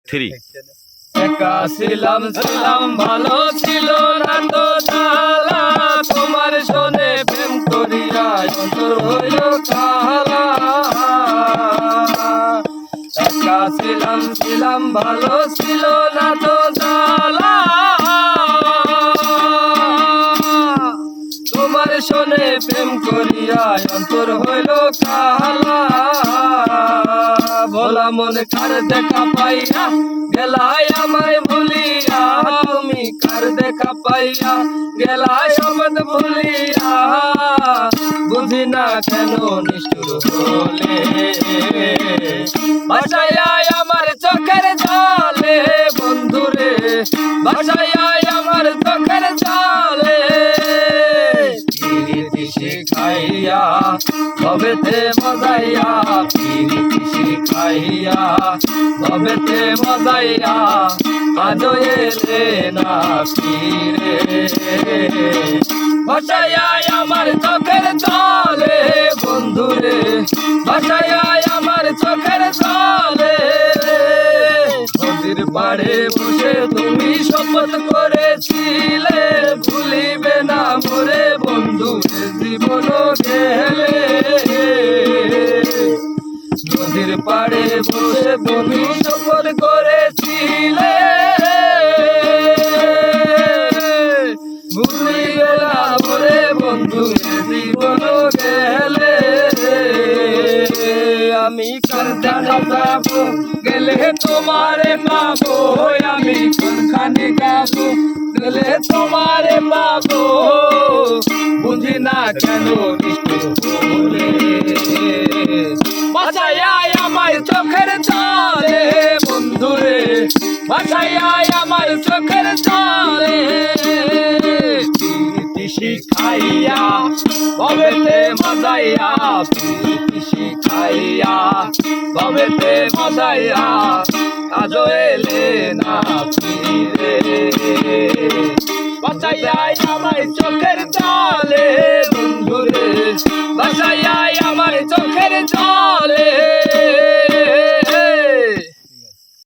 Three. একা ছিলাম ভালো ছিল না তো জ্বালা, তোমার শোনে প্রেম করিয়া অন্তর হইল কালা। একা ছিলাম ভালো ছিল না তো জ্বালা, তোমার শোনে প্রেম করিয়া অন্তর হইল কালা। ভোলা মন কার দেখা পাইয়া গেলাই আমায় ভুলিয়া, তুমি কার দেখা পাইয়া গেলাই আমায় ভুলিয়া, বুঝি না কেন নিষ্ঠুর বলে বাসায় আমার চোখের জলে বন্ধুরে, বাসায় আমার চোখের জলে। প্রীতি শিখাইয়া ভবেতে মজাইয়া, প্রীতি শিখাইয়া ভবেতে মজাইয়া, আজও এলে না ফিরে। বাসায় আমার চোখের জলে বন্ধুরে, বাসায় আমার চোখের জলে। নদীর পাড়ে বসে তুমি শপথ করেছিলে, ভুলিবে না মোরে বন্ধু জীবন গেলে। নদীর পাড়ে বসে তুমি শপথ করেছিলে, ভুলিবে না মোরে বন্ধু জীবন গেলে। আমি কার দেখা পাবো গেলে তোমারে পাবো, আমি কোনখানে যাবো গেলে তোমারে পাবো, বুঝি না কেন নিষ্ঠুর বলে বাসায় আমার চোখের জলে বন্ধুরে, বাসায় আমার চোখের জলে। প্রীতি শিখাইয়া ভবেতে মজাইয়া, প্রীতি শিখাইয়া ভবেতে মজাইয়া, আজও এলে না ফিরে। বাসায় আমার চোখের জলে বন্ধুরে, বাসায়